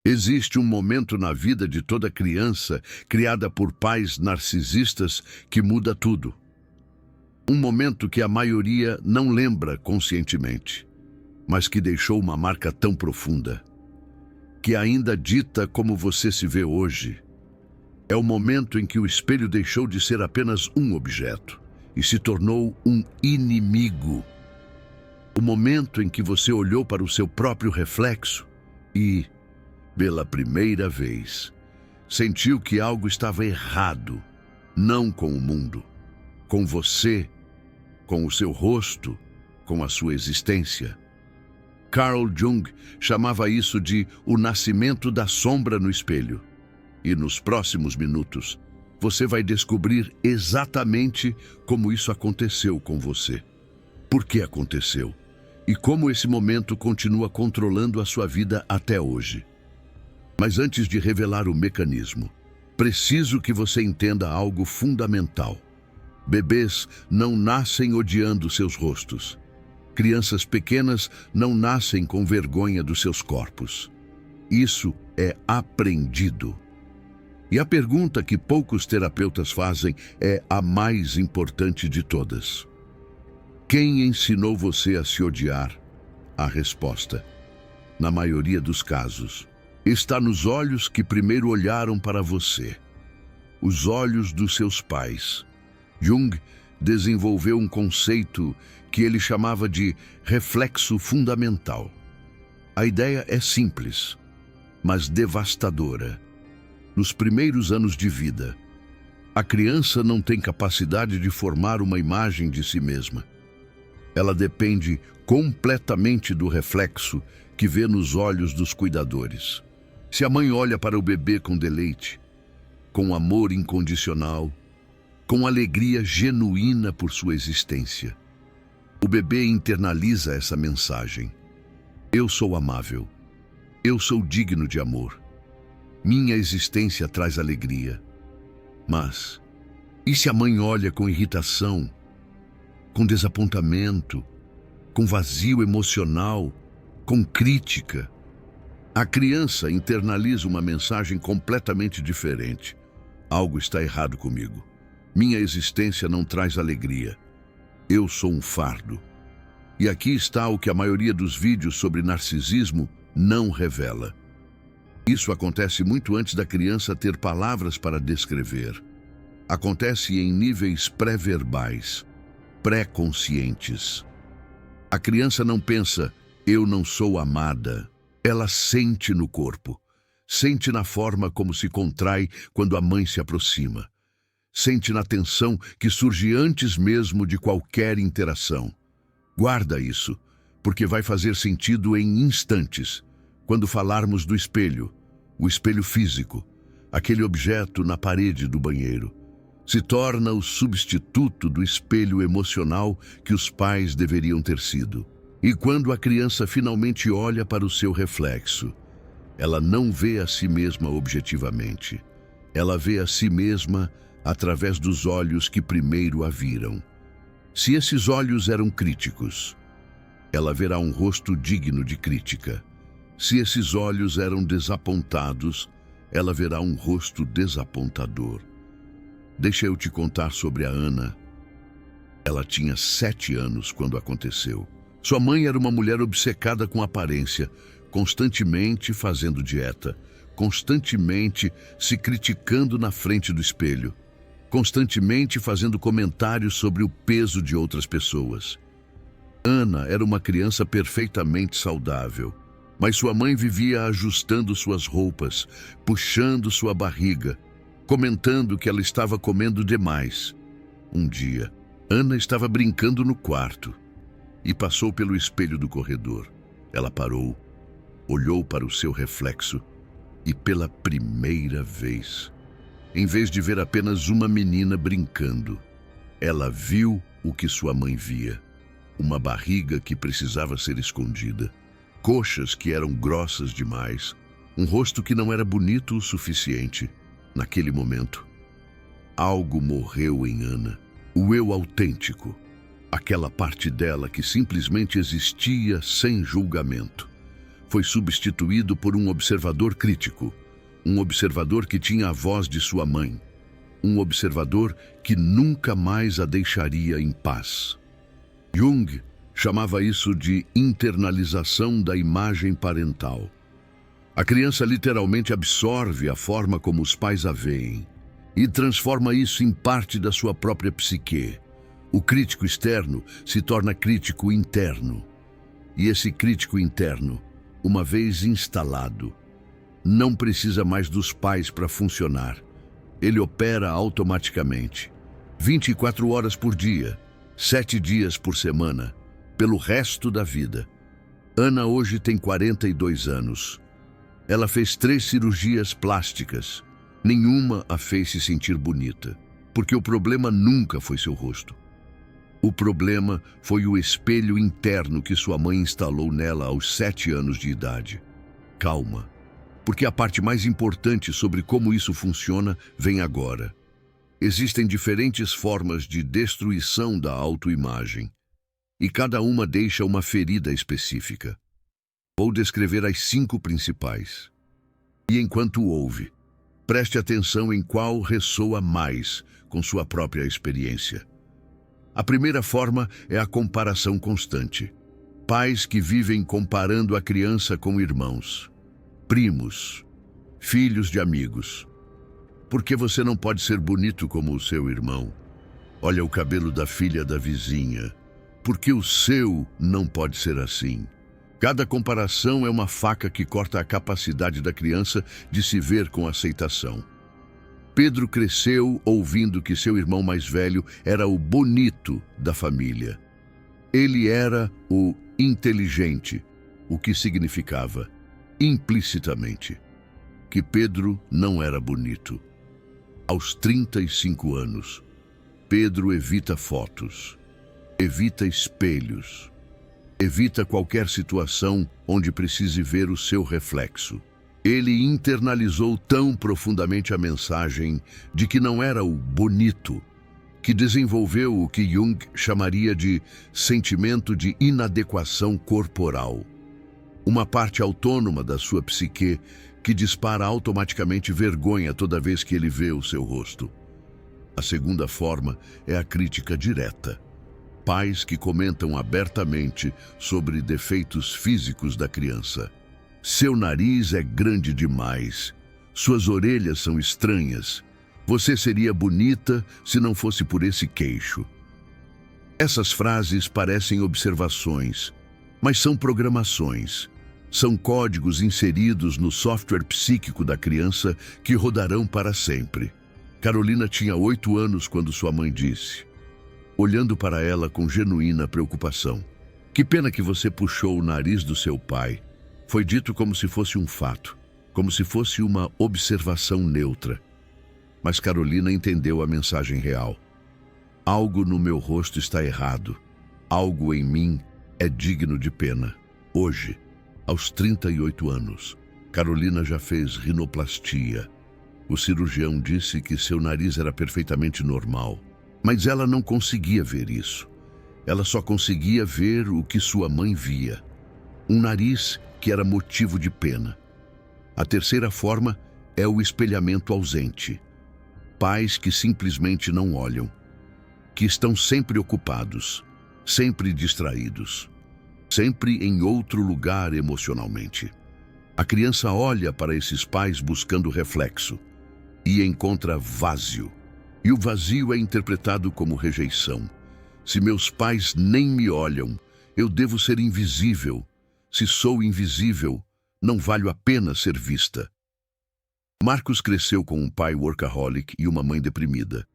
Existe um momento na vida de toda criança criada por pais narcisistas que muda tudo. Um momento que a maioria não lembra conscientemente, mas que deixou uma marca tão profunda, que ainda dita como você se vê hoje. É o momento em que o espelho deixou de ser apenas um objeto e se tornou um inimigo. O momento em que você olhou para o seu próprio reflexo e, pela primeira vez, sentiu que algo estava errado, não com o mundo, com você, com o seu rosto, com a sua existência. Carl Jung chamava isso de o nascimento da sombra no espelho. E nos próximos minutos, você vai descobrir exatamente como isso aconteceu com você. Por que aconteceu? E como esse momento continua controlando a sua vida até hoje. Mas antes de revelar o mecanismo, preciso que você entenda algo fundamental. Bebês não nascem odiando seus rostos. Crianças pequenas não nascem com vergonha dos seus corpos. Isso é aprendido. E a pergunta que poucos terapeutas fazem é a mais importante de todas. Quem ensinou você a se odiar? A resposta, na maioria dos casos, está nos olhos que primeiro olharam para você. Os olhos dos seus pais. Jung desenvolveu um conceito que ele chamava de reflexo fundamental. A ideia é simples, mas devastadora. Nos primeiros anos de vida, a criança não tem capacidade de formar uma imagem de si mesma. Ela depende completamente do reflexo que vê nos olhos dos cuidadores. Se a mãe olha para o bebê com deleite, com amor incondicional, com alegria genuína por sua existência, o bebê internaliza essa mensagem. Eu sou amável. Eu sou digno de amor. Minha existência traz alegria. Mas, e se a mãe olha com irritação, com desapontamento, com vazio emocional, com crítica? A criança internaliza uma mensagem completamente diferente. Algo está errado comigo. Minha existência não traz alegria. Eu sou um fardo. E aqui está o que a maioria dos vídeos sobre narcisismo não revela. Isso acontece muito antes da criança ter palavras para descrever. Acontece em níveis pré-verbais, pré-conscientes. A criança não pensa, eu não sou amada. Ela sente no corpo. Sente na forma como se contrai quando a mãe se aproxima. Sente na tensão que surge antes mesmo de qualquer interação. Guarda isso, porque vai fazer sentido em instantes, quando falarmos do espelho, o espelho físico, aquele objeto na parede do banheiro, se torna o substituto do espelho emocional que os pais deveriam ter sido. E quando a criança finalmente olha para o seu reflexo, ela não vê a si mesma objetivamente. Ela vê a si mesma através dos olhos que primeiro a viram. Se esses olhos eram críticos, ela verá um rosto digno de crítica. Se esses olhos eram desapontados, ela verá um rosto desapontador. Deixa eu te contar sobre a Ana. Ela tinha 7 anos quando aconteceu. Sua mãe era uma mulher obcecada com aparência, constantemente fazendo dieta, constantemente se criticando na frente do espelho, constantemente fazendo comentários sobre o peso de outras pessoas. Ana era uma criança perfeitamente saudável, mas sua mãe vivia ajustando suas roupas, puxando sua barriga, comentando que ela estava comendo demais. Um dia, Ana estava brincando no quarto e passou pelo espelho do corredor. Ela parou, olhou para o seu reflexo e, pela primeira vez, em vez de ver apenas uma menina brincando, ela viu o que sua mãe via: uma barriga que precisava ser escondida, coxas que eram grossas demais, um rosto que não era bonito o suficiente. Naquele momento, algo morreu em Ana. O eu autêntico, aquela parte dela que simplesmente existia sem julgamento. foi substituído por um observador crítico, um observador que tinha a voz de sua mãe, um observador que nunca mais a deixaria em paz. Jung chamava isso de internalização da imagem parental. A criança literalmente absorve a forma como os pais a veem e transforma isso em parte da sua própria psique. O crítico externo se torna crítico interno. E esse crítico interno, uma vez instalado, não precisa mais dos pais para funcionar. Ele opera automaticamente, 24 horas por dia, 7 dias por semana, pelo resto da vida. Ana hoje tem 42 anos. Ela fez 3 cirurgias plásticas. Nenhuma a fez se sentir bonita, porque o problema nunca foi seu rosto. O problema foi o espelho interno que sua mãe instalou nela aos 7 anos de idade. Calma, porque a parte mais importante sobre como isso funciona vem agora. Existem diferentes formas de destruição da autoimagem, e cada uma deixa uma ferida específica. Vou descrever as 5 principais. E enquanto ouve, preste atenção em qual ressoa mais com sua própria experiência. A primeira forma é a comparação constante. Pais que vivem comparando a criança com irmãos, primos, filhos de amigos. Por que você não pode ser bonito como o seu irmão? Olha o cabelo da filha da vizinha. Por que o seu não pode ser assim? Cada comparação é uma faca que corta a capacidade da criança de se ver com aceitação. Pedro cresceu ouvindo que seu irmão mais velho era o bonito da família. Ele era o inteligente, o que significava, implicitamente, que Pedro não era bonito. Aos 35 anos, Pedro evita fotos, evita espelhos, evita qualquer situação onde precise ver o seu reflexo. Ele internalizou tão profundamente a mensagem de que não era o bonito, que desenvolveu o que Jung chamaria de sentimento de inadequação corporal. Uma parte autônoma da sua psique que dispara automaticamente vergonha toda vez que ele vê o seu rosto. A segunda forma é a crítica direta. Pais que comentam abertamente sobre defeitos físicos da criança. Seu nariz é grande demais. Suas orelhas são estranhas. Você seria bonita se não fosse por esse queixo. Essas frases parecem observações, mas são programações. São códigos inseridos no software psíquico da criança que rodarão para sempre. Carolina tinha 8 anos quando sua mãe disse, olhando para ela com genuína preocupação: "Que pena que você puxou o nariz do seu pai." Foi dito como se fosse um fato, como se fosse uma observação neutra. Mas Carolina entendeu a mensagem real. Algo no meu rosto está errado. Algo em mim é digno de pena. Hoje, aos 38 anos, Carolina já fez rinoplastia. O cirurgião disse que seu nariz era perfeitamente normal. Mas ela não conseguia ver isso. Ela só conseguia ver o que sua mãe via. Um nariz que era motivo de pena. A terceira forma é o espelhamento ausente. Pais que simplesmente não olham, que estão sempre ocupados, sempre distraídos, sempre em outro lugar emocionalmente. A criança olha para esses pais buscando reflexo e encontra vazio. E o vazio é interpretado como rejeição. Se meus pais nem me olham, eu devo ser invisível. Se sou invisível, não valho a pena ser vista. Marcos cresceu com um pai workaholic e uma mãe deprimida.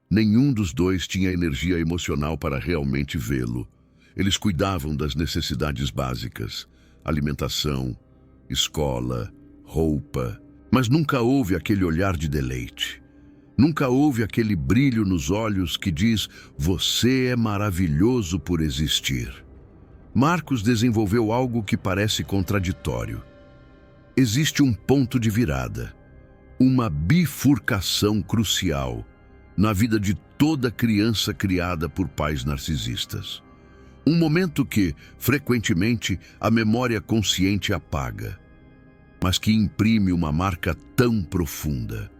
Nenhum dos dois tinha energia emocional para realmente vê-lo. Eles cuidavam das necessidades básicas, alimentação, escola, roupa, mas nunca houve aquele olhar de deleite. Nunca houve aquele brilho nos olhos que diz: "Você é maravilhoso por existir." Marcos desenvolveu algo que parece contraditório. Existe um ponto de virada, uma bifurcação crucial na vida de toda criança criada por pais narcisistas. Um momento que, frequentemente, a memória consciente apaga, mas que imprime uma marca tão profunda,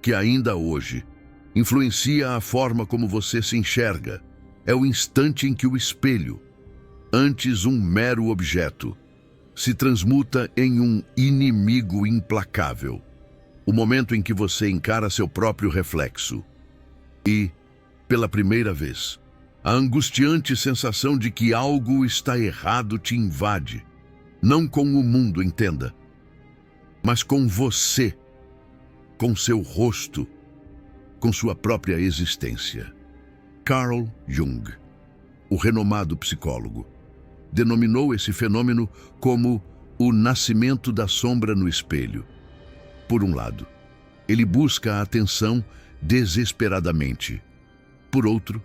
que ainda hoje influencia a forma como você se enxerga. É o instante em que o espelho, antes um mero objeto, se transmuta em um inimigo implacável. O momento em que você encara seu próprio reflexo. E, pela primeira vez, a angustiante sensação de que algo está errado te invade. Não com o mundo, entenda, mas com você, com seu rosto, com sua própria existência. Carl Jung, o renomado psicólogo, denominou esse fenômeno como o nascimento da sombra no espelho. Por um lado, ele busca a atenção desesperadamente. Por outro,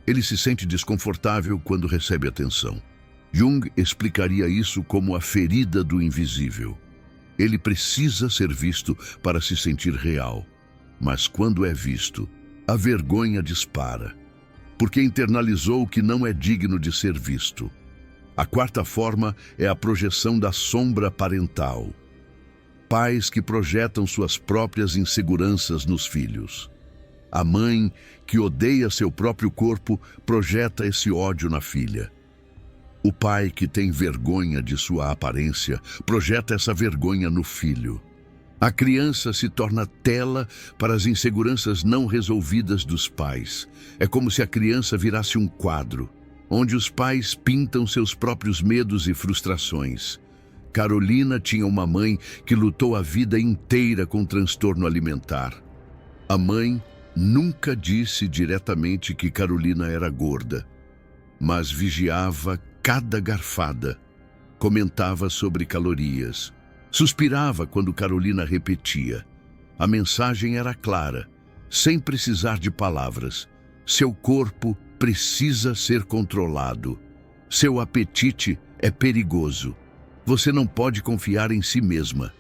ele se sente desconfortável quando recebe atenção. Jung explicaria isso como a ferida do invisível. Ele precisa ser visto para se sentir real, mas quando é visto, a vergonha dispara, porque internalizou o que não é digno de ser visto. A quarta forma é a projeção da sombra parental. Pais que projetam suas próprias inseguranças nos filhos. A mãe que odeia seu próprio corpo projeta esse ódio na filha. O pai que tem vergonha de sua aparência projeta essa vergonha no filho. A criança se torna tela para as inseguranças não resolvidas dos pais. É como se a criança virasse um quadro, onde os pais pintam seus próprios medos e frustrações. Carolina tinha uma mãe que lutou a vida inteira com transtorno alimentar. A mãe nunca disse diretamente que Carolina era gorda, mas vigiava cada garfada, comentava sobre calorias, suspirava quando Carolina repetia. A mensagem era clara, sem precisar de palavras. Seu corpo precisa ser controlado. Seu apetite é perigoso. Você não pode confiar em si mesma.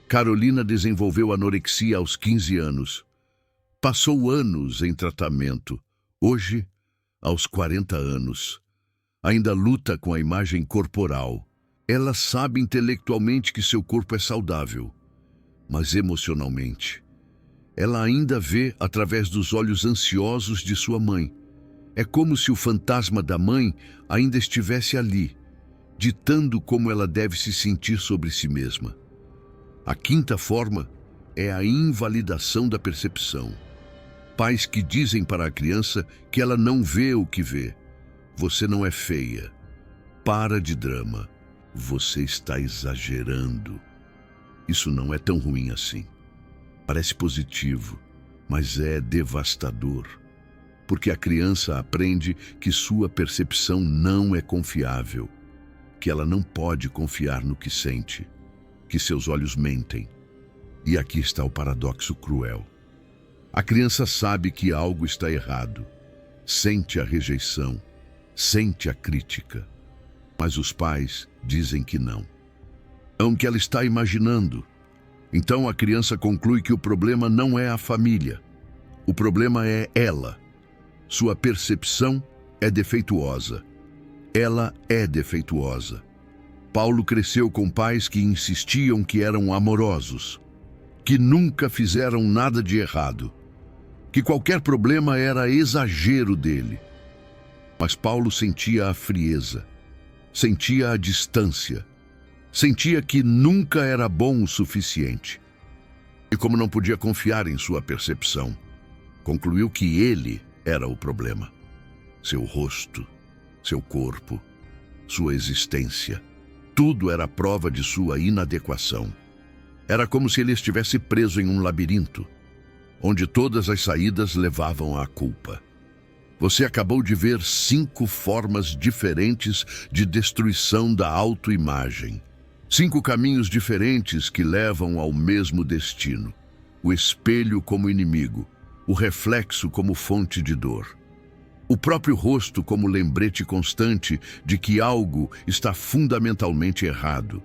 Carolina desenvolveu anorexia aos 15 anos. Passou anos em tratamento. Hoje, aos 40 anos, ainda luta com a imagem corporal. Ela sabe intelectualmente que seu corpo é saudável, mas emocionalmente, ela ainda vê através dos olhos ansiosos de sua mãe. É como se o fantasma da mãe ainda estivesse ali, ditando como ela deve se sentir sobre si mesma. A quinta forma é a invalidação da percepção. Pais que dizem para a criança que ela não vê o que vê. Você não é feia. Para de drama. Você está exagerando. Isso não é tão ruim assim. Parece positivo, mas é devastador. Porque a criança aprende que sua percepção não é confiável, que ela não pode confiar no que sente, que seus olhos mentem. E aqui está o paradoxo cruel. A criança sabe que algo está errado, sente a rejeição, sente a crítica, mas os pais dizem que não. É o que ela está imaginando. Então a criança conclui que o problema não é a família, o problema é ela. Sua percepção é defeituosa. Ela é defeituosa. Paulo cresceu com pais que insistiam que eram amorosos, que nunca fizeram nada de errado, que qualquer problema era exagero dele. Mas Paulo sentia a frieza, sentia a distância, sentia que nunca era bom o suficiente. E como não podia confiar em sua percepção, concluiu que ele era o problema. Seu rosto, seu corpo, sua existência, tudo era prova de sua inadequação. Era como se ele estivesse preso em um labirinto, onde todas as saídas levavam à culpa. Você acabou de ver 5 formas diferentes de destruição da autoimagem. 5 caminhos diferentes que levam ao mesmo destino. O espelho como inimigo, o reflexo como fonte de dor. O próprio rosto como lembrete constante de que algo está fundamentalmente errado.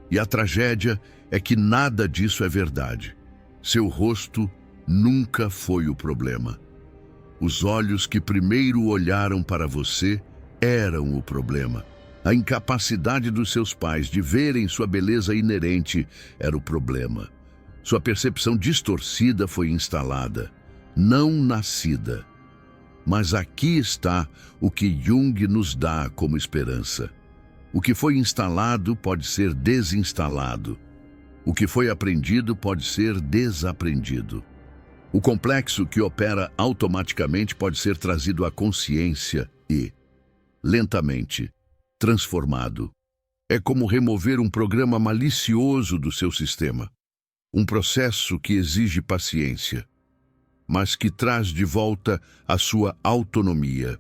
E a tragédia é que nada disso é verdade. Seu rosto nunca foi o problema. Os olhos que primeiro olharam para você eram o problema. A incapacidade dos seus pais de verem sua beleza inerente era o problema. Sua percepção distorcida foi instalada, não nascida. Mas aqui está o que Jung nos dá como esperança. O que foi instalado pode ser desinstalado. O que foi aprendido pode ser desaprendido. O complexo que opera automaticamente pode ser trazido à consciência e, lentamente, transformado. É como remover um programa malicioso do seu sistema. Um processo que exige paciência, mas que traz de volta a sua autonomia.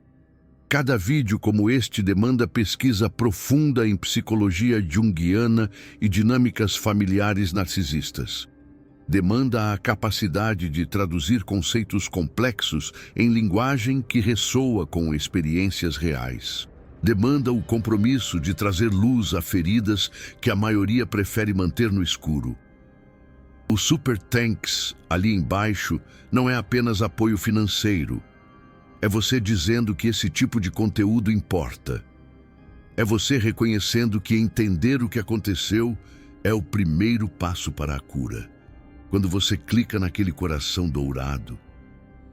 Cada vídeo como este demanda pesquisa profunda em psicologia junguiana e dinâmicas familiares narcisistas. Demanda a capacidade de traduzir conceitos complexos em linguagem que ressoa com experiências reais. Demanda o compromisso de trazer luz a feridas que a maioria prefere manter no escuro. O Super Thanks, ali embaixo, não é apenas apoio financeiro. É você dizendo que esse tipo de conteúdo importa. É você reconhecendo que entender o que aconteceu é o primeiro passo para a cura. Quando você clica naquele coração dourado,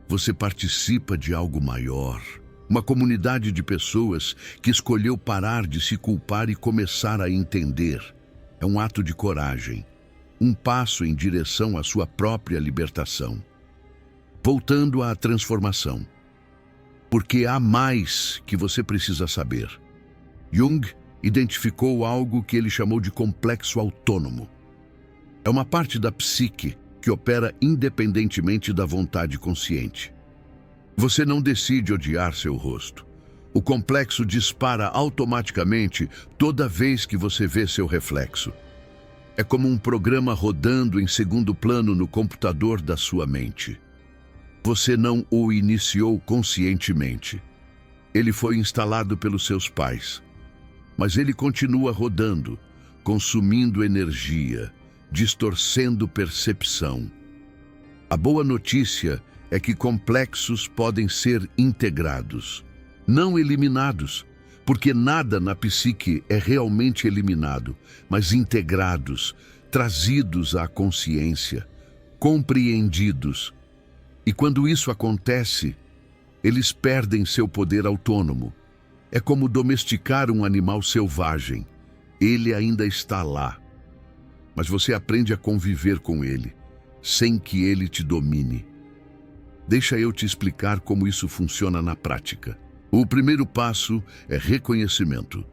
você participa de algo maior. Uma comunidade de pessoas que escolheu parar de se culpar e começar a entender. É um ato de coragem. Um passo em direção à sua própria libertação. Voltando à transformação. Porque há mais que você precisa saber. Jung identificou algo que ele chamou de complexo autônomo. É uma parte da psique que opera independentemente da vontade consciente. Você não decide odiar seu rosto. O complexo dispara automaticamente toda vez que você vê seu reflexo. É como um programa rodando em segundo plano no computador da sua mente. Você não o iniciou conscientemente. Ele foi instalado pelos seus pais. Mas ele continua rodando, consumindo energia, distorcendo percepção. A boa notícia é que complexos podem ser integrados, não eliminados. Porque nada na psique é realmente eliminado, mas integrados, trazidos à consciência, compreendidos. E quando isso acontece, eles perdem seu poder autônomo. É como domesticar um animal selvagem. Ele ainda está lá, mas você aprende a conviver com ele, sem que ele te domine. Deixa eu te explicar como isso funciona na prática. O primeiro passo é reconhecimento.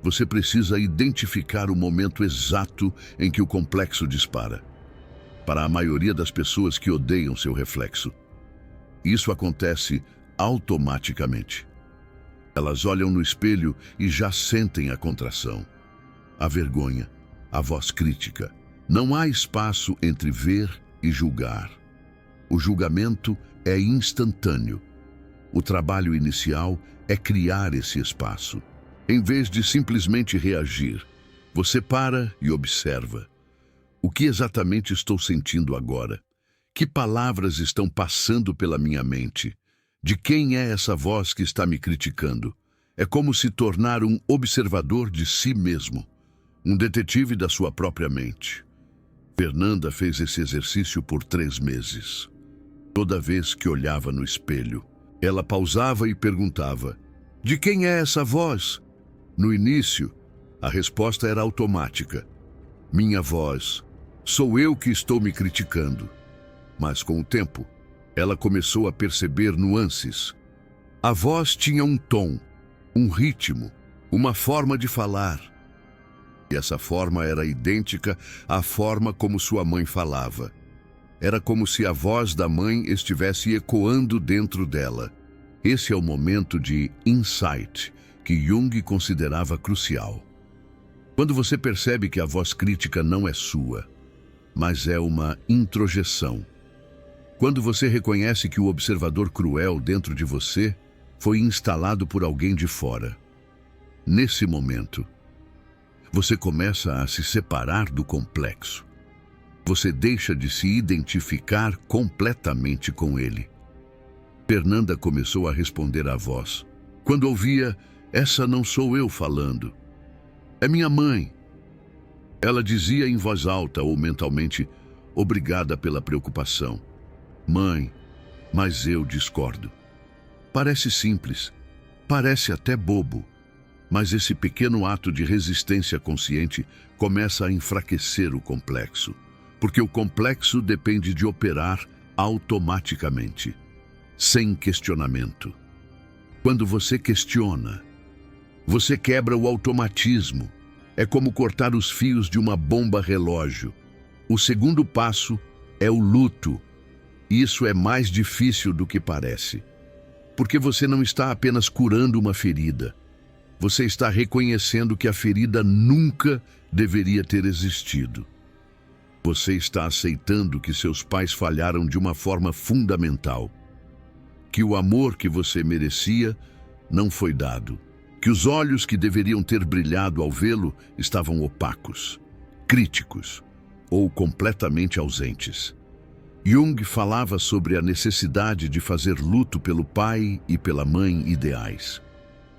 Você precisa identificar o momento exato em que o complexo dispara. Para a maioria das pessoas que odeiam seu reflexo, isso acontece automaticamente. Elas olham no espelho e já sentem a contração, a vergonha, a voz crítica. Não há espaço entre ver e julgar. O julgamento é instantâneo. O trabalho inicial é criar esse espaço. Em vez de simplesmente reagir, você para e observa. O que exatamente estou sentindo agora? Que palavras estão passando pela minha mente? De quem é essa voz que está me criticando? É como se tornar um observador de si mesmo, um detetive da sua própria mente. Fernanda fez esse exercício por 3 meses. Toda vez que olhava no espelho, ela pausava e perguntava: de quem é essa voz? No início, a resposta era automática: minha voz. Sou eu que estou me criticando. Mas com o tempo, ela começou a perceber nuances. A voz tinha um tom, um ritmo, uma forma de falar. E essa forma era idêntica à forma como sua mãe falava. Era como se a voz da mãe estivesse ecoando dentro dela. Esse é o momento de insight que Jung considerava crucial. Quando você percebe que a voz crítica não é sua, mas é uma introjeção. Quando você reconhece que o observador cruel dentro de você foi instalado por alguém de fora. Nesse momento, você começa a se separar do complexo. Você deixa de se identificar completamente com ele. Fernanda começou a responder à voz. Quando ouvia, Essa não sou eu falando. É minha mãe. Ela dizia em voz alta ou mentalmente, obrigada pela preocupação. Mãe, mas eu discordo. Parece simples, parece até bobo, mas esse pequeno ato de resistência consciente começa a enfraquecer o complexo, porque o complexo depende de operar automaticamente, sem questionamento. Quando você questiona, você quebra o automatismo. É como cortar os fios de uma bomba relógio. O segundo passo é o luto. Isso é mais difícil do que parece. Porque você não está apenas curando uma ferida. Você está reconhecendo que a ferida nunca deveria ter existido. Você está aceitando que seus pais falharam de uma forma fundamental. Que o amor que você merecia não foi dado. Que os olhos que deveriam ter brilhado ao vê-lo estavam opacos, críticos ou completamente ausentes. Jung falava sobre a necessidade de fazer luto pelo pai e pela mãe ideais.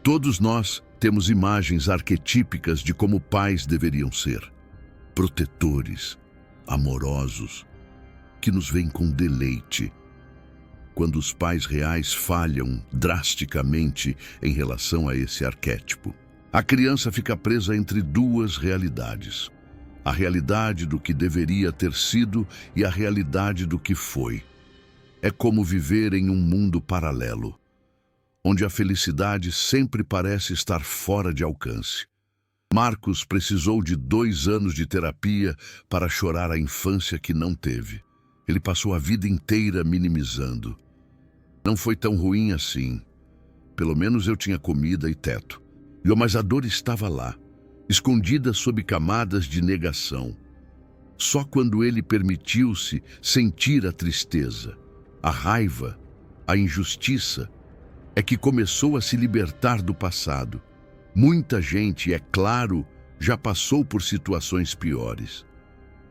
Todos nós temos imagens arquetípicas de como pais deveriam ser. Protetores, amorosos, que nos veem com deleite. Quando os pais reais falham drasticamente em relação a esse arquétipo, a criança fica presa entre duas realidades. A realidade do que deveria ter sido e a realidade do que foi. É como viver em um mundo paralelo, onde a felicidade sempre parece estar fora de alcance. Marcos precisou de 2 anos de terapia para chorar a infância que não teve. Ele passou a vida inteira minimizando. Não foi tão ruim assim. Pelo menos eu tinha comida e teto. Mas a dor estava lá, escondida sob camadas de negação. Só quando ele permitiu-se sentir a tristeza, a raiva, a injustiça, é que começou a se libertar do passado. Muita gente, é claro, já passou por situações piores.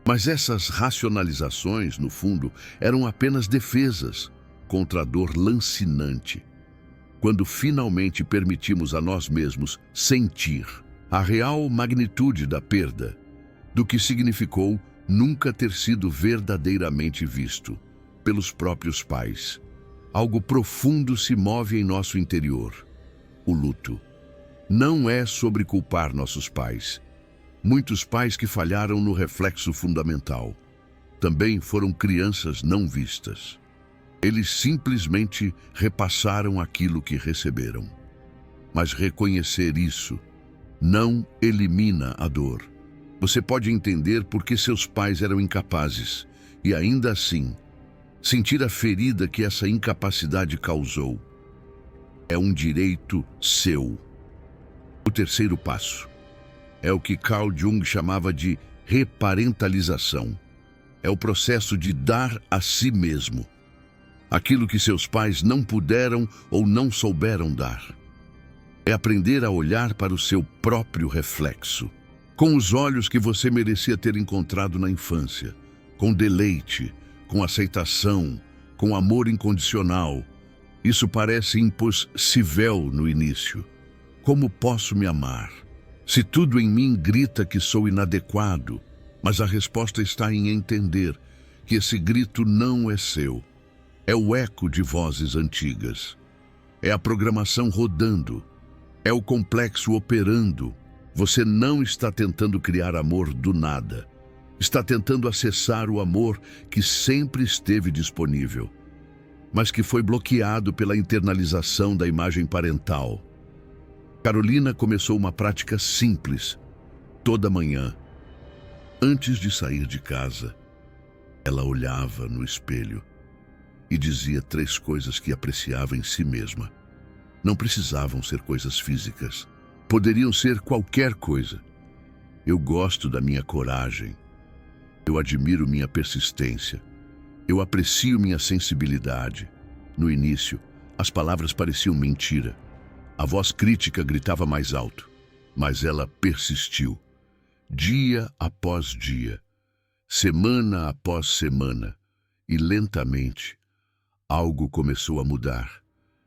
Mas essas racionalizações, no fundo, eram apenas defesas contra a dor lancinante. Quando finalmente permitimos a nós mesmos sentir a real magnitude da perda, do que significou nunca ter sido verdadeiramente visto pelos próprios pais. Algo profundo se move em nosso interior. O luto. Não é sobre culpar nossos pais. Muitos pais que falharam no reflexo fundamental também foram crianças não vistas. Eles simplesmente repassaram aquilo que receberam. Mas reconhecer isso não elimina a dor. Você pode entender por que seus pais eram incapazes e, ainda assim, sentir a ferida que essa incapacidade causou. É um direito seu. O terceiro passo é o que Carl Jung chamava de reparentalização. É o processo de dar a si mesmo aquilo que seus pais não puderam ou não souberam dar. É aprender a olhar para o seu próprio reflexo, com os olhos que você merecia ter encontrado na infância, com deleite, com aceitação, com amor incondicional. Isso parece impossível no início. Como posso me amar? Se tudo em mim grita que sou inadequado, mas a resposta está em entender que esse grito não é seu. É o eco de vozes antigas. É a programação rodando. É o complexo operando. Você não está tentando criar amor do nada. Está tentando acessar o amor que sempre esteve disponível, mas que foi bloqueado pela internalização da imagem parental. Carolina começou uma prática simples. Toda manhã, antes de sair de casa, ela olhava no espelho e dizia 3 coisas que apreciava em si mesma. Não precisavam ser coisas físicas. Poderiam ser qualquer coisa. Eu gosto da minha coragem. Eu admiro minha persistência. Eu aprecio minha sensibilidade. No início, as palavras pareciam mentira. A voz crítica gritava mais alto, mas ela persistiu. Dia após dia, semana após semana, e lentamente, algo começou a mudar.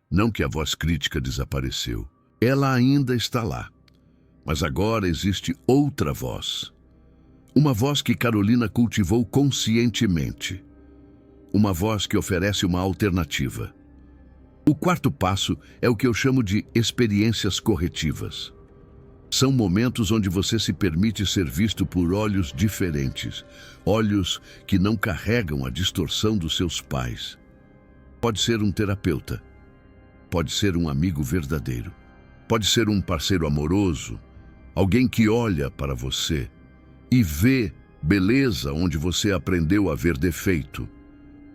Não que a voz crítica desapareceu, Ela ainda está lá. Mas agora existe outra voz. Uma voz que Carolina cultivou conscientemente. Uma voz que oferece uma alternativa. O quarto passo é o que eu chamo de experiências corretivas. São momentos onde você se permite ser visto por olhos diferentes, olhos que não carregam a distorção dos seus pais. Pode ser um terapeuta, pode ser um amigo verdadeiro, pode ser um parceiro amoroso, alguém que olha para você e vê beleza onde você aprendeu a ver defeito.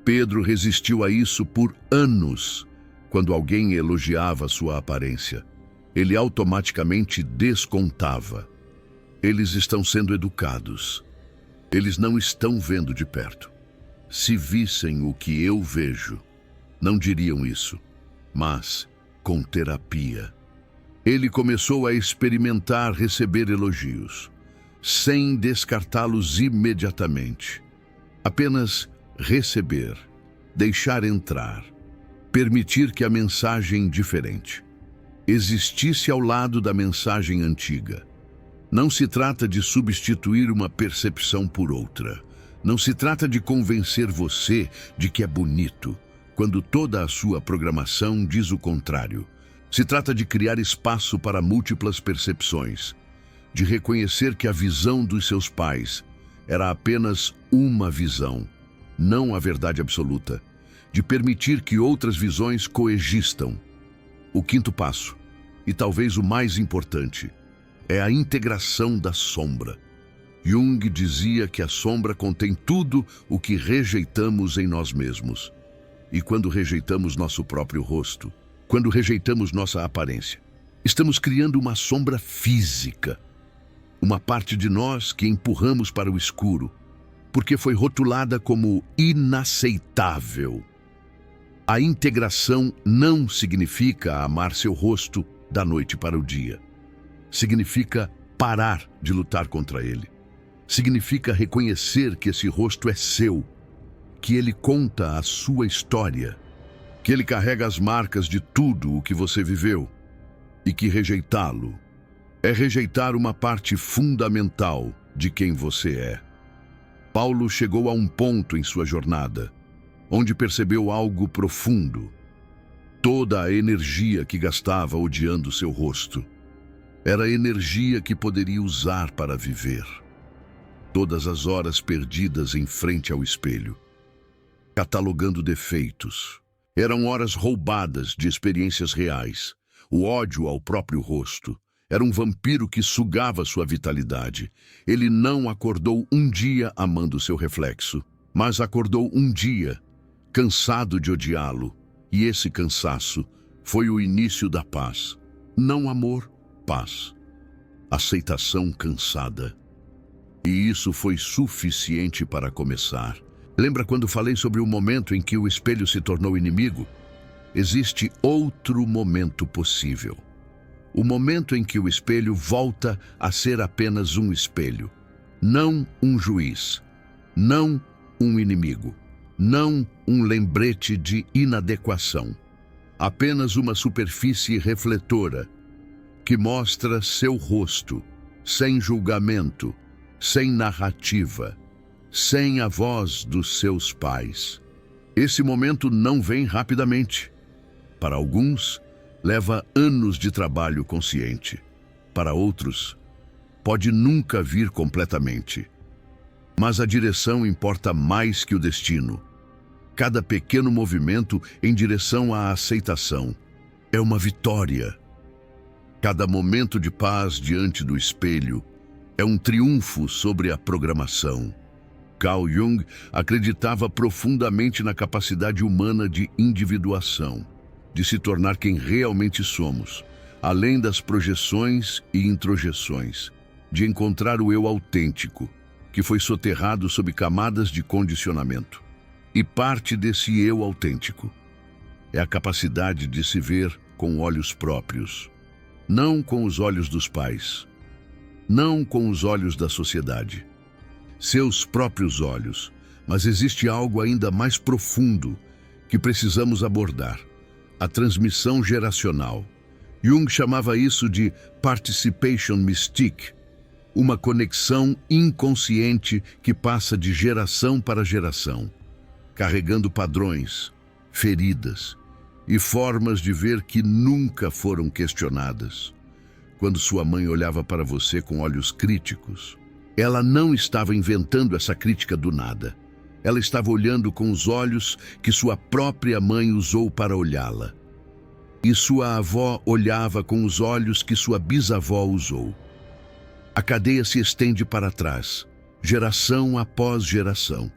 Pedro resistiu a isso por anos. Quando alguém elogiava sua aparência, ele automaticamente descontava. Eles estão sendo educados. Eles não estão vendo de perto. Se vissem o que eu vejo, não diriam isso. Mas, com terapia, ele começou a experimentar receber elogios, sem descartá-los imediatamente. Apenas receber, deixar entrar, permitir que a mensagem diferente existisse ao lado da mensagem antiga. Não se trata de substituir uma percepção por outra. Não se trata de convencer você de que é bonito, quando toda a sua programação diz o contrário. Se trata de criar espaço para múltiplas percepções, de reconhecer que a visão dos seus pais era apenas uma visão, não a verdade absoluta, de permitir que outras visões coexistam. O quinto passo, e talvez o mais importante, é a integração da sombra. Jung dizia que a sombra contém tudo o que rejeitamos em nós mesmos. E quando rejeitamos nosso próprio rosto, quando rejeitamos nossa aparência, estamos criando uma sombra física, uma parte de nós que empurramos para o escuro, porque foi rotulada como inaceitável. A integração não significa amar seu rosto da noite para o dia. Significa parar de lutar contra ele. Significa reconhecer que esse rosto é seu, que ele conta a sua história, que ele carrega as marcas de tudo o que você viveu, e que rejeitá-lo é rejeitar uma parte fundamental de quem você é. Paulo chegou a um ponto em sua jornada onde percebeu algo profundo. Toda a energia que gastava odiando seu rosto era a energia que poderia usar para viver. Todas as horas perdidas em frente ao espelho, catalogando defeitos, eram horas roubadas de experiências reais. O ódio ao próprio rosto era um vampiro que sugava sua vitalidade. Ele não acordou um dia amando seu reflexo, mas acordou um dia cansado de odiá-lo, e esse cansaço foi o início da paz. Não amor, paz. Aceitação cansada. E isso foi suficiente para começar. Lembra quando falei sobre o momento em que o espelho se tornou inimigo? Existe outro momento possível. O momento em que o espelho volta a ser apenas um espelho. Não um juiz. Não um inimigo. Não um lembrete de inadequação. Apenas uma superfície refletora que mostra seu rosto, sem julgamento, sem narrativa, sem a voz dos seus pais. Esse momento não vem rapidamente. Para alguns, leva anos de trabalho consciente. Para outros, pode nunca vir completamente. Mas a direção importa mais que o destino. Cada pequeno movimento em direção à aceitação é uma vitória. Cada momento de paz diante do espelho é um triunfo sobre a programação. Carl Jung acreditava profundamente na capacidade humana de individuação, de se tornar quem realmente somos, além das projeções e introjeções, de encontrar o eu autêntico, que foi soterrado sob camadas de condicionamento. E parte desse eu autêntico é a capacidade de se ver com olhos próprios, não com os olhos dos pais, não com os olhos da sociedade, seus próprios olhos. Mas existe algo ainda mais profundo que precisamos abordar: a transmissão geracional. Jung chamava isso de participation mystique, uma conexão inconsciente que passa de geração para geração, carregando padrões, feridas e formas de ver que nunca foram questionadas. Quando sua mãe olhava para você com olhos críticos, ela não estava inventando essa crítica do nada. Ela estava olhando com os olhos que sua própria mãe usou para olhá-la. E sua avó olhava com os olhos que sua bisavó usou. A cadeia se estende para trás, geração após geração,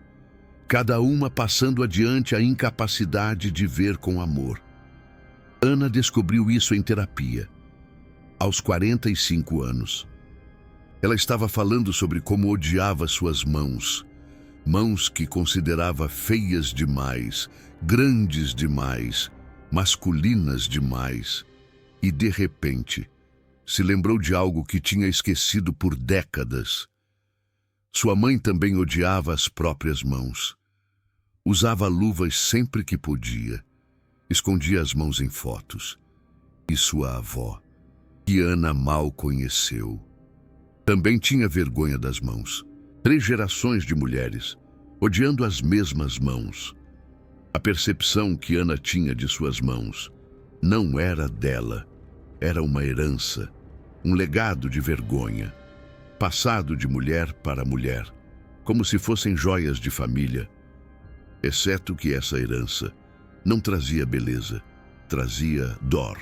cada uma passando adiante a incapacidade de ver com amor. Ana descobriu isso em terapia, aos 45 anos. Ela estava falando sobre como odiava suas mãos, mãos que considerava feias demais, grandes demais, masculinas demais, e de repente se lembrou de algo que tinha esquecido por décadas. Sua mãe também odiava as próprias mãos. Usava luvas sempre que podia. Escondia as mãos em fotos. E sua avó, que Ana mal conheceu, também tinha vergonha das mãos. 3 gerações de mulheres, odiando as mesmas mãos. A percepção que Ana tinha de suas mãos não era dela, era uma herança, um legado de vergonha, passado de mulher para mulher, como se fossem joias de família, exceto que essa herança não trazia beleza, trazia dor.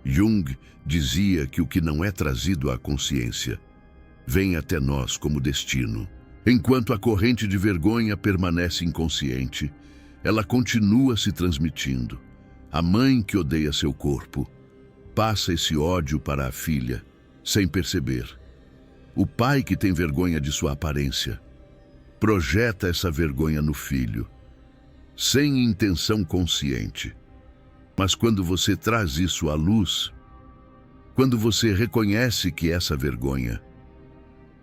Jung dizia que o que não é trazido à consciência vem até nós como destino. Enquanto a corrente de vergonha permanece inconsciente, ela continua se transmitindo. A mãe que odeia seu corpo passa esse ódio para a filha, sem perceber. O pai que tem vergonha de sua aparência projeta essa vergonha no filho, sem intenção consciente. Mas quando você traz isso à luz, quando você reconhece que essa vergonha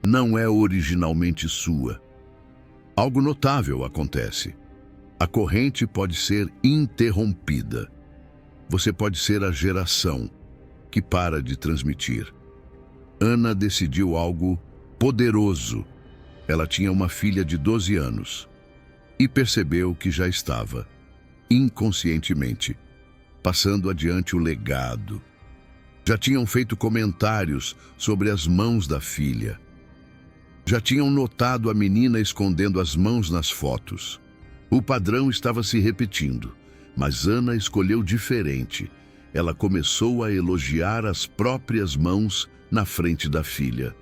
não é originalmente sua, algo notável acontece. A corrente pode ser interrompida. Você pode ser a geração que para de transmitir. Ana decidiu algo poderoso. Ela tinha uma filha de 12 anos e percebeu que já estava, inconscientemente, passando adiante o legado. Já tinham feito comentários sobre as mãos da filha. Já tinham notado a menina escondendo as mãos nas fotos. O padrão estava se repetindo, mas Ana escolheu diferente. Ela começou a elogiar as próprias mãos na frente da filha.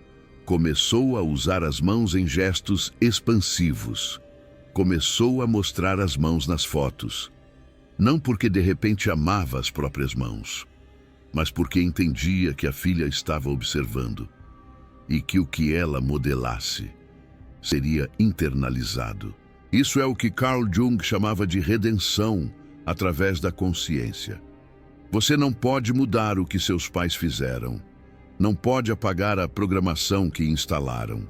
Começou a usar as mãos em gestos expansivos. Começou a mostrar as mãos nas fotos. Não porque de repente amava as próprias mãos, mas porque entendia que a filha estava observando e que o que ela modelasse seria internalizado. Isso é o que Carl Jung chamava de redenção através da consciência. Você não pode mudar o que seus pais fizeram. Não pode apagar a programação que instalaram.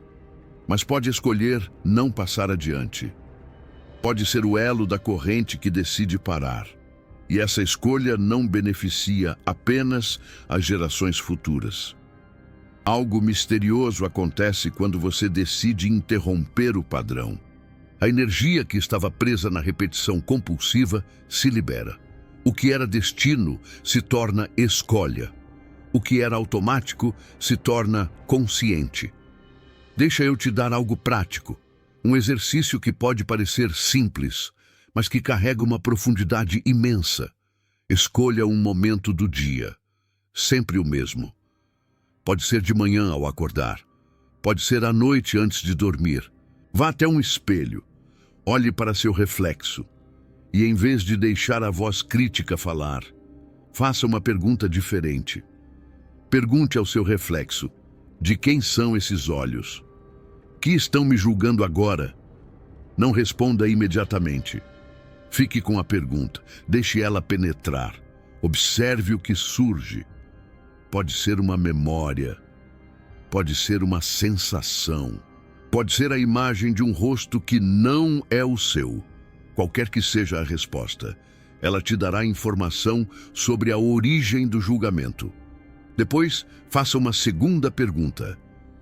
Mas pode escolher não passar adiante. Pode ser o elo da corrente que decide parar. E essa escolha não beneficia apenas as gerações futuras. Algo misterioso acontece quando você decide interromper o padrão. A energia que estava presa na repetição compulsiva se libera. O que era destino se torna escolha. O que era automático se torna consciente. Deixa eu te dar algo prático. Um exercício que pode parecer simples, mas que carrega uma profundidade imensa. Escolha um momento do dia. Sempre o mesmo. Pode ser de manhã ao acordar. Pode ser à noite antes de dormir. Vá até um espelho. Olhe para seu reflexo e, em vez de deixar a voz crítica falar, faça uma pergunta diferente. Pergunte ao seu reflexo: de quem são esses olhos? Que estão me julgando agora? Não responda imediatamente. Fique com a pergunta, deixe ela penetrar. Observe o que surge. Pode ser uma memória, pode ser uma sensação. Pode ser a imagem de um rosto que não é o seu. Qualquer que seja a resposta, Ela te dará informação sobre a origem do julgamento. Depois, faça uma segunda pergunta.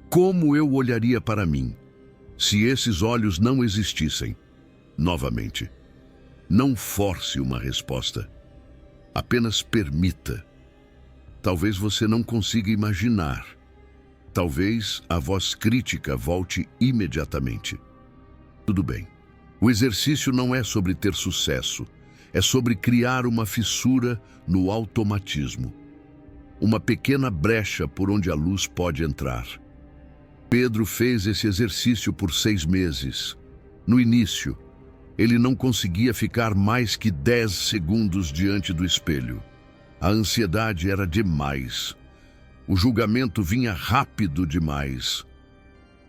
Como eu olharia para mim se esses olhos não existissem? Novamente, não force uma resposta. Apenas permita. Talvez você não consiga imaginar. Talvez a voz crítica volte imediatamente. Tudo bem. O exercício não é sobre ter sucesso. É sobre criar uma fissura no automatismo. Uma pequena brecha por onde a luz pode entrar. Pedro fez esse exercício por 6 meses. No início, ele não conseguia ficar mais que 10 segundos diante do espelho. A ansiedade era demais. O julgamento vinha rápido demais.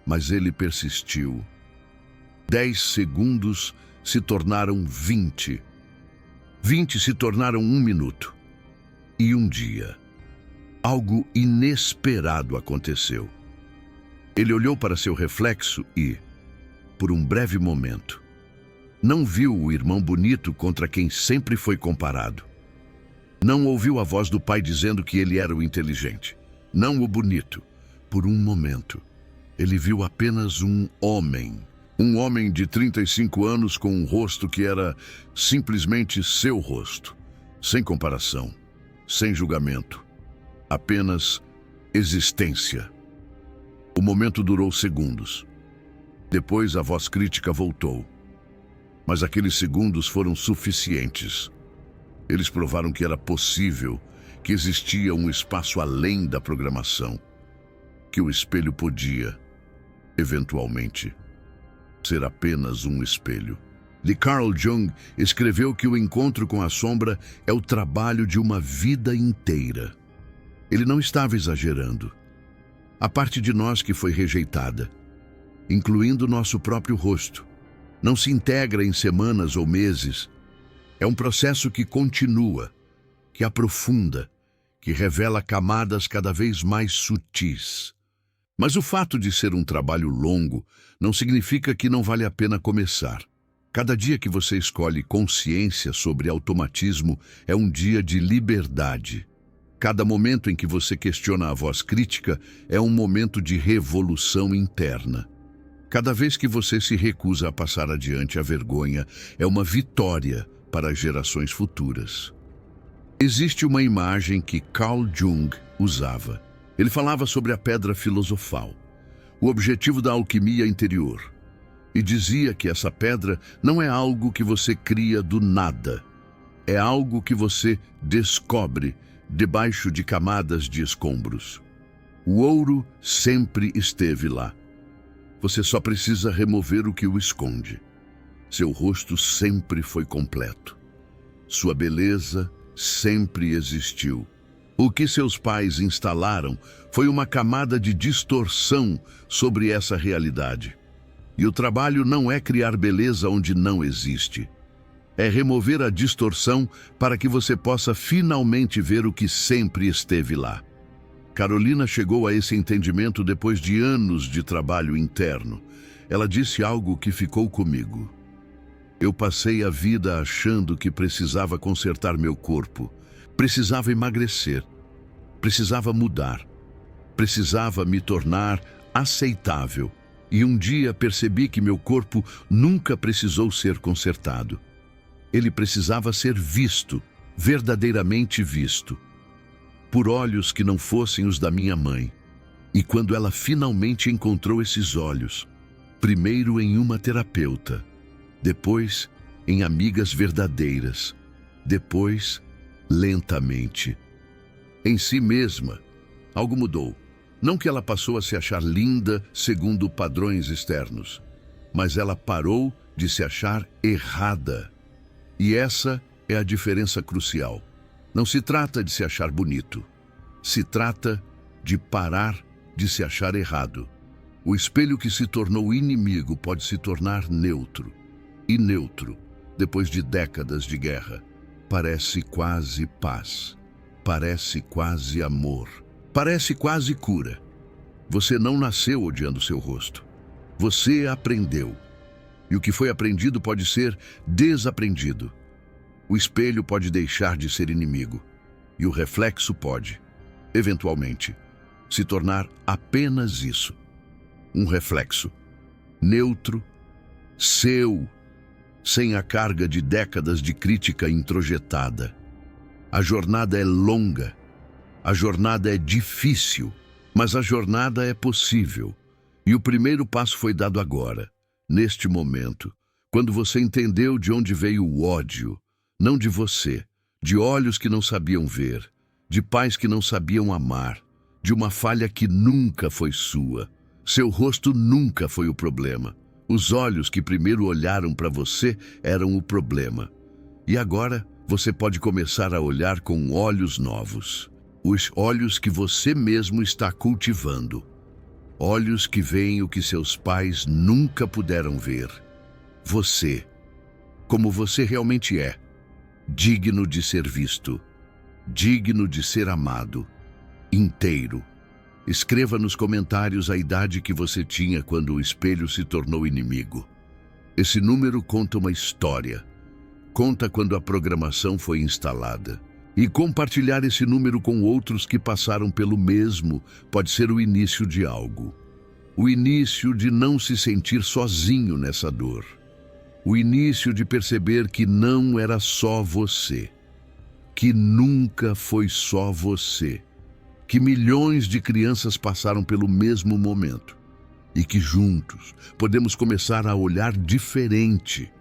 Mas ele persistiu. 10 segundos se tornaram 20. 20 se tornaram 1 minuto. E um dia, algo inesperado aconteceu. Ele olhou para seu reflexo e, por um breve momento, não viu o irmão bonito contra quem sempre foi comparado. Não ouviu a voz do pai dizendo que ele era o inteligente. Não o bonito. Por um momento, ele viu apenas um homem. Um homem de 35 anos com um rosto que era simplesmente seu rosto. Sem comparação, sem julgamento. Apenas existência. O momento durou segundos. Depois a voz crítica voltou. Mas aqueles segundos foram suficientes. Eles provaram que era possível, que existia um espaço além da programação, que o espelho podia, eventualmente, ser apenas um espelho. Carl Jung escreveu que o encontro com a sombra é o trabalho de uma vida inteira. Ele não estava exagerando. A parte de nós que foi rejeitada, incluindo nosso próprio rosto, não se integra em semanas ou meses. É um processo que continua, que aprofunda, que revela camadas cada vez mais sutis. Mas o fato de ser um trabalho longo não significa que não vale a pena começar. Cada dia que você escolhe consciência sobre automatismo é um dia de liberdade. Cada momento em que você questiona a voz crítica é um momento de revolução interna. Cada vez que você se recusa a passar adiante a vergonha é uma vitória para as gerações futuras. Existe uma imagem que Carl Jung usava. Ele falava sobre a pedra filosofal, o objetivo da alquimia interior, e dizia que essa pedra não é algo que você cria do nada. É algo que você descobre debaixo de camadas de escombros. O ouro sempre esteve lá. Você só precisa remover o que o esconde. Seu rosto sempre foi completo. Sua beleza sempre existiu. O que seus pais instalaram foi uma camada de distorção sobre essa realidade. E o trabalho não é criar beleza onde não existe. É remover a distorção para que você possa finalmente ver o que sempre esteve lá. Carolina chegou a esse entendimento depois de anos de trabalho interno. Ela disse algo que ficou comigo. Eu passei a vida achando que precisava consertar meu corpo, precisava emagrecer, precisava mudar, precisava me tornar aceitável. E um dia percebi que meu corpo nunca precisou ser consertado. Ele precisava ser visto, verdadeiramente visto, por olhos que não fossem os da minha mãe. E quando ela finalmente encontrou esses olhos, primeiro em uma terapeuta, depois em amigas verdadeiras, depois, lentamente, em si mesma, algo mudou. Não que ela passou a se achar linda segundo padrões externos, mas ela parou de se achar errada. E essa é a diferença crucial. Não se trata de se achar bonito. Se trata de parar de se achar errado. O espelho que se tornou inimigo pode se tornar neutro. E neutro, depois de décadas de guerra, parece quase paz. Parece quase amor. Parece quase cura. Você não nasceu odiando seu rosto. Você aprendeu. E o que foi aprendido pode ser desaprendido. O espelho pode deixar de ser inimigo, e o reflexo pode, eventualmente, se tornar apenas isso. Um reflexo, neutro, seu, sem a carga de décadas de crítica introjetada. A jornada é longa, a jornada é difícil, mas a jornada é possível. E o primeiro passo foi dado agora, neste momento, quando você entendeu de onde veio o ódio, não de você, de olhos que não sabiam ver, de pais que não sabiam amar, de uma falha que nunca foi sua. Seu rosto nunca foi o problema. Os olhos que primeiro olharam para você eram o problema. E agora você pode começar a olhar com olhos novos. Os olhos que você mesmo está cultivando. Olhos que veem o que seus pais nunca puderam ver. Você, como você realmente é, digno de ser visto, digno de ser amado, inteiro. Escreva nos comentários a idade que você tinha quando o espelho se tornou inimigo. Esse número conta uma história. Conta quando a programação foi instalada. E compartilhar esse número com outros que passaram pelo mesmo pode ser o início de algo. O início de não se sentir sozinho nessa dor. O início de perceber que não era só você. Que nunca foi só você. Que milhões de crianças passaram pelo mesmo momento. E que juntos podemos começar a olhar diferente.